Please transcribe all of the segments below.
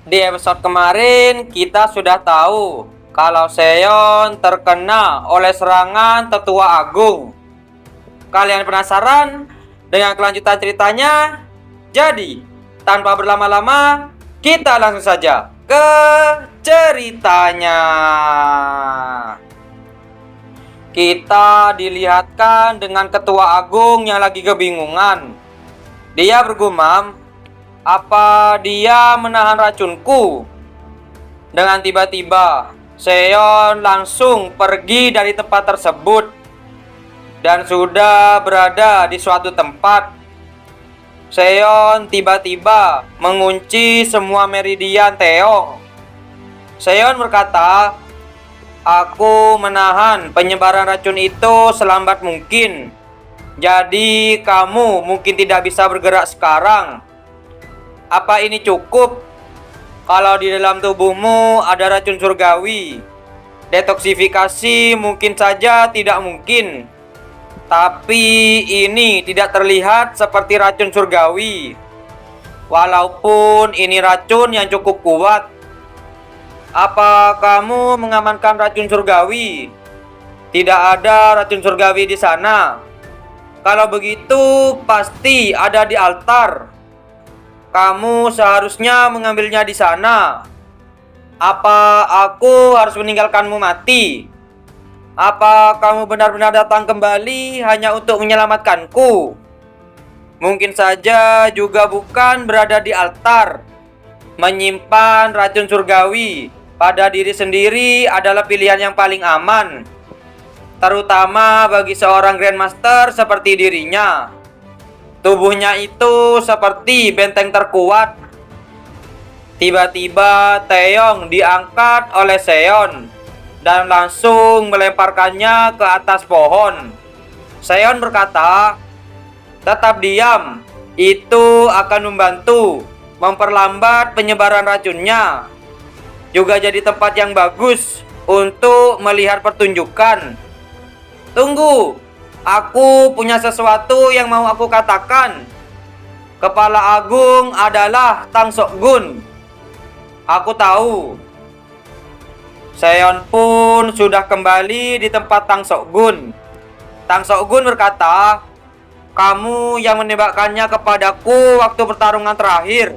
Di episode kemarin kita sudah tahu kalau Seon terkena oleh serangan Tetua Agung. Kalian penasaran dengan kelanjutan ceritanya? Jadi, tanpa berlama-lama, kita langsung saja ke ceritanya. Kita dilihatkan dengan Ketua Agung yang lagi kebingungan. Dia bergumam, "Apa dia menahan racunku?" Dengan tiba-tiba, Seon langsung pergi dari tempat tersebut dan sudah berada di suatu tempat. Seon tiba-tiba mengunci semua meridian Taeyong. Seon berkata, "Aku menahan penyebaran racun itu selambat mungkin. Jadi kamu mungkin tidak bisa bergerak sekarang. Apa ini cukup? Kalau di dalam tubuhmu ada racun surgawi, detoksifikasi mungkin saja tidak mungkin. Tapi ini tidak terlihat seperti racun surgawi. Walaupun ini racun yang cukup kuat. Apa kamu mengamankan racun surgawi? Tidak ada racun surgawi di sana. Kalau begitu, pasti ada di altar. Kamu seharusnya mengambilnya di sana. Apa aku harus meninggalkanmu mati? Apa kamu benar-benar datang kembali hanya untuk menyelamatkanku? Mungkin saja juga bukan berada di altar. Menyimpan racun surgawi pada diri sendiri adalah pilihan yang paling aman, terutama bagi seorang Grandmaster seperti dirinya. Tubuhnya itu seperti benteng terkuat. Tiba-tiba Taeyong diangkat oleh Seon dan langsung melemparkannya ke atas pohon. Seon berkata, "Tetap diam, itu akan membantu memperlambat penyebaran racunnya. Juga jadi tempat yang bagus untuk melihat pertunjukan. Tunggu, aku punya sesuatu yang mau aku katakan. Kepala Agung adalah Tang Sok-gun. Aku tahu." Seon pun sudah kembali di tempat Tang Sok-gun. Tang Sok-gun berkata, "Kamu yang menembakkannya kepadaku waktu pertarungan terakhir.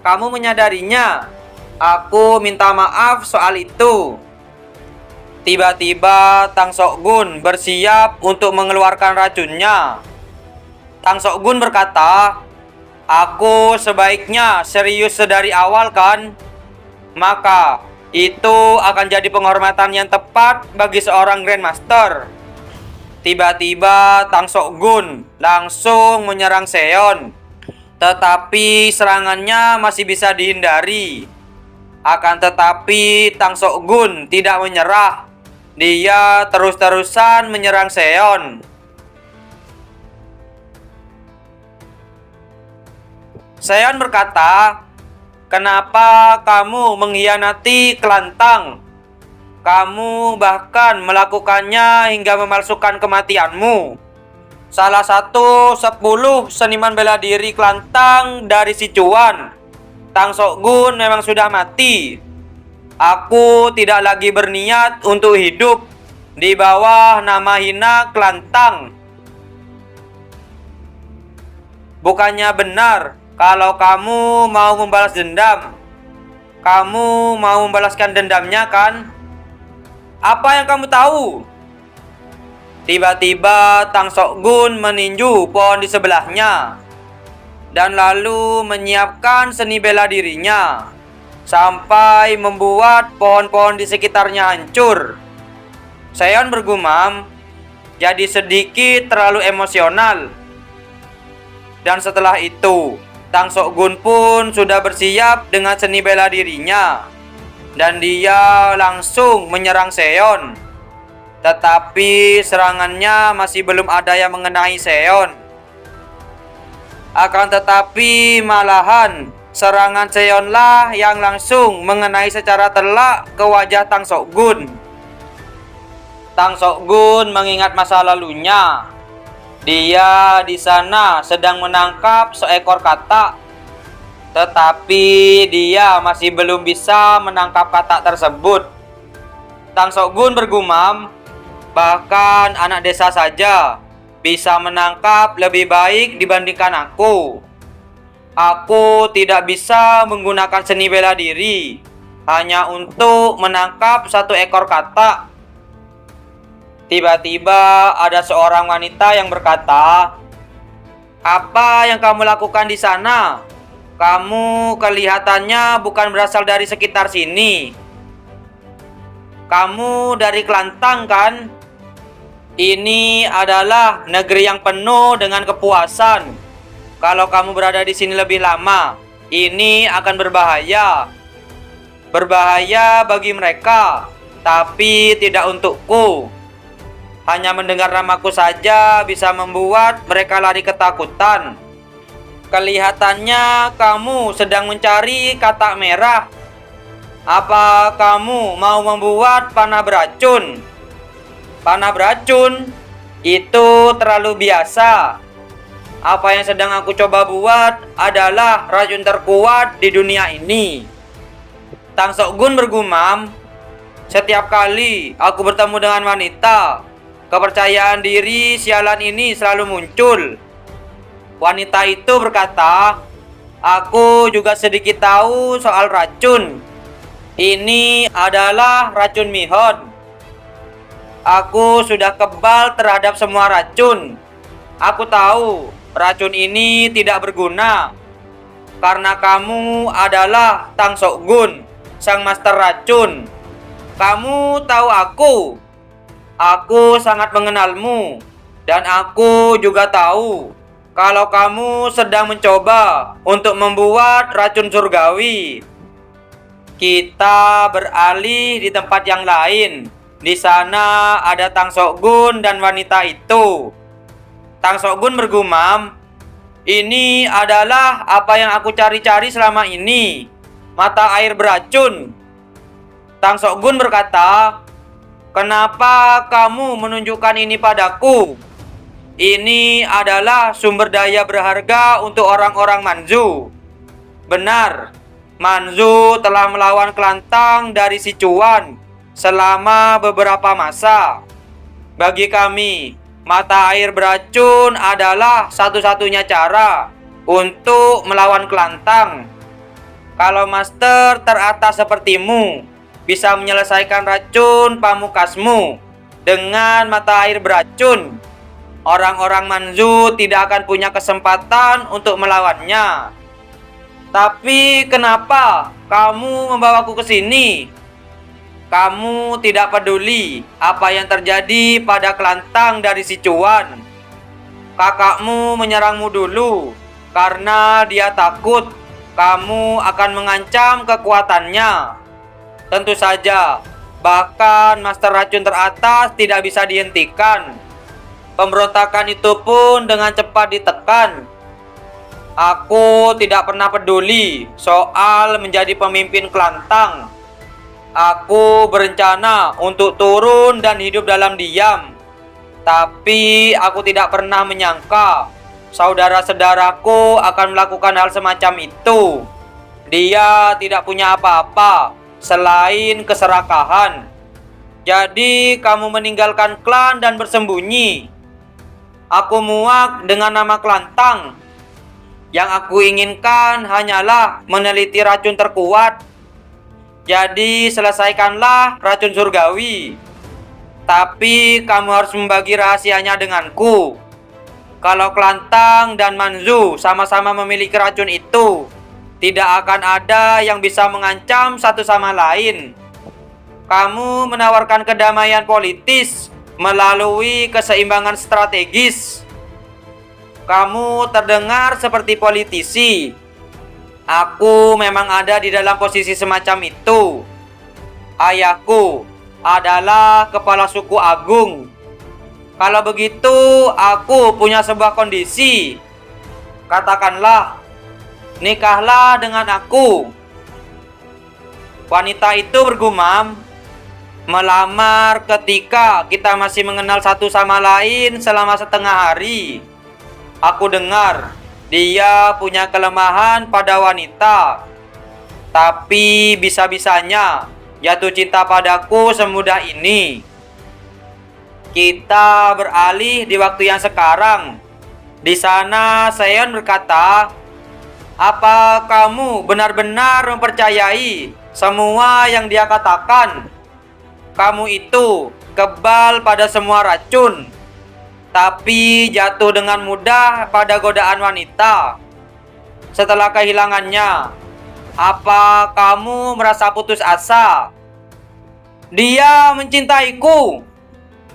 Kamu menyadarinya. Aku minta maaf soal itu." Tiba-tiba Tang Sok-gun bersiap untuk mengeluarkan racunnya. Tang Sok-gun berkata, "Aku sebaiknya serius sedari awal kan? Maka itu akan jadi penghormatan yang tepat bagi seorang Grandmaster." Tiba-tiba Tang Sok-gun langsung menyerang Seon. Tetapi serangannya masih bisa dihindari. Akan tetapi Tang Sok-gun tidak menyerah. Dia terus-terusan menyerang Seon. Seon berkata, "Kenapa kamu mengkhianati klan Tang? Kamu bahkan melakukannya hingga memalsukan kematianmu. Salah satu 10 seniman bela diri klan Tang dari Sichuan, Tang Sok-gun, memang sudah mati. Aku tidak lagi berniat untuk hidup di bawah nama hina klan Tang. Bukannya benar kalau kamu mau membalas dendam. Kamu mau membalaskan dendamnya kan? Apa yang kamu tahu?" Tiba-tiba Tang Sok-gun meninju pohon di sebelahnya dan lalu menyiapkan seni bela dirinya sampai membuat pohon-pohon di sekitarnya hancur. Seon bergumam, "Jadi sedikit terlalu emosional." Dan setelah itu, Tang Sok-gun pun sudah bersiap dengan seni bela dirinya dan dia langsung menyerang Seon. Tetapi serangannya masih belum ada yang mengenai Seon. Akan tetapi malahan serangan Seonlah yang langsung mengenai secara telak ke wajah Tang Sok-gun. Tang Sok-gun mengingat masa lalunya. Dia di sana sedang menangkap seekor katak. Tetapi dia masih belum bisa menangkap kata tersebut. Tang Sokgun bergumam, bahkan anak desa saja bisa menangkap lebih baik dibandingkan aku. Aku tidak bisa menggunakan seni bela diri hanya untuk menangkap satu ekor katak. Tiba-tiba ada seorang wanita yang berkata, "Apa yang kamu lakukan di sana? Kamu kelihatannya bukan berasal dari sekitar sini. Kamu dari Klantang, kan? Ini adalah negeri yang penuh dengan kepuasan. Kalau kamu berada di sini lebih lama, ini akan berbahaya. Berbahaya bagi mereka, tapi tidak untukku. Hanya mendengar namaku saja bisa membuat mereka lari ketakutan. Kelihatannya kamu sedang mencari katak merah. Apa kamu mau membuat panah beracun?" "Panah beracun? Itu terlalu biasa. Apa yang sedang aku coba buat adalah racun terkuat di dunia ini." Tang Sokgun bergumam, "Setiap kali aku bertemu dengan wanita, kepercayaan diri sialan ini selalu muncul." Wanita itu berkata, "Aku juga sedikit tahu soal racun. Ini adalah racun Mihon. Aku sudah kebal terhadap semua racun. Aku tahu racun ini tidak berguna. Karena kamu adalah Tang Sokgun, sang master racun. Kamu tahu aku. Aku sangat mengenalmu. Dan aku juga tahu kalau kamu sedang mencoba untuk membuat racun surgawi." Kita beralih di tempat yang lain. Di sana ada Tang Sokgun dan wanita itu. Tang Sokgun bergumam, "Ini adalah apa yang aku cari-cari selama ini. Mata air beracun." Tang Sokgun berkata, "Kenapa kamu menunjukkan ini padaku? Ini adalah sumber daya berharga untuk orang-orang Manzu." Benar, Manzu telah melawan Klantang dari Sichuan selama beberapa masa. Bagi kami, mata air beracun adalah satu-satunya cara untuk melawan Klantang. Kalau master teratas sepertimu bisa menyelesaikan racun pamukasmu dengan mata air beracun, orang-orang Manzu tidak akan punya kesempatan untuk melawannya. Tapi kenapa kamu membawaku ke sini? Kamu tidak peduli apa yang terjadi pada Klantang dari Sichuan. Kakakmu menyerangmu dulu karena dia takut kamu akan mengancam kekuatannya. Tentu saja, bahkan master racun teratas tidak bisa dihentikan. Pemberontakan itu pun dengan cepat ditekan. Aku tidak pernah peduli soal menjadi pemimpin Klantang. Aku berencana untuk turun dan hidup dalam diam. Tapi aku tidak pernah menyangka saudara-saudaraku akan melakukan hal semacam itu. Dia tidak punya apa-apa selain keserakahan. Jadi kamu meninggalkan klan dan bersembunyi. Aku muak dengan nama Klantang. Yang aku inginkan hanyalah meneliti racun terkuat. Jadi selesaikanlah racun surgawi. Tapi kamu harus membagi rahasianya denganku. Kalau Klantang dan Manzu sama-sama memiliki racun itu, tidak akan ada yang bisa mengancam satu sama lain. Kamu menawarkan kedamaian politis melalui keseimbangan strategis. Kamu terdengar seperti politisi. Aku memang ada di dalam posisi semacam itu. Ayahku adalah kepala suku agung. Kalau begitu, aku punya sebuah kondisi. Katakanlah, nikahlah dengan aku. Wanita itu bergumam, melamar ketika kita masih mengenal satu sama lain selama setengah hari. Aku dengar dia punya kelemahan pada wanita. Tapi bisa-bisanya jatuh cinta padaku semudah ini. Kita beralih di waktu yang sekarang. Di sana Seon berkata, "Apa kamu benar-benar mempercayai semua yang dia katakan? Kamu itu kebal pada semua racun, tapi jatuh dengan mudah pada godaan wanita. Setelah kehilangannya, apa kamu merasa putus asa? Dia mencintaiku.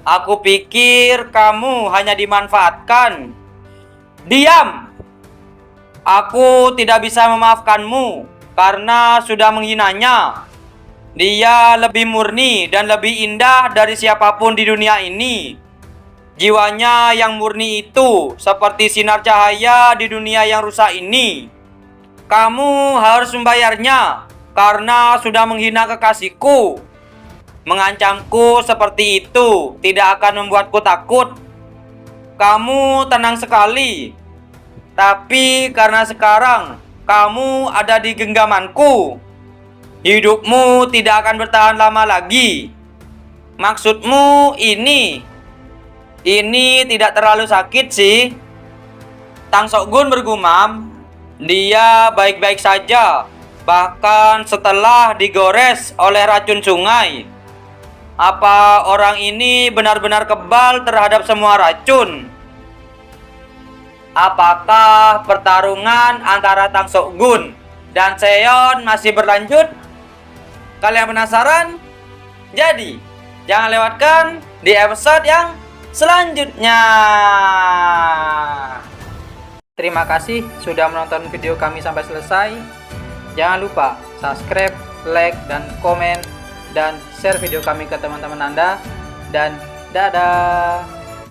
Aku pikir kamu hanya dimanfaatkan. Diam! Aku tidak bisa memaafkanmu karena sudah menghinanya. Dia lebih murni dan lebih indah dari siapapun di dunia ini. Jiwanya yang murni itu seperti sinar cahaya di dunia yang rusak ini. Kamu harus membayarnya karena sudah menghina kekasihku. Mengancamku seperti itu tidak akan membuatku takut. Kamu tenang sekali. Tapi karena sekarang kamu ada di genggamanku, hidupmu tidak akan bertahan lama lagi. Maksudmu ini tidak terlalu sakit sih." Tang Sokgun bergumam, "Dia baik-baik saja, bahkan setelah digores oleh racun sungai. Apa orang ini benar-benar kebal terhadap semua racun?" Apakah pertarungan antara Tang Sokgun dan Seon masih berlanjut? Kalian penasaran? Jadi, jangan lewatkan di episode yang selanjutnya. Terima kasih sudah menonton video kami sampai selesai. Jangan lupa subscribe, like, dan komen, dan share video kami ke teman-teman Anda. Dan dadah!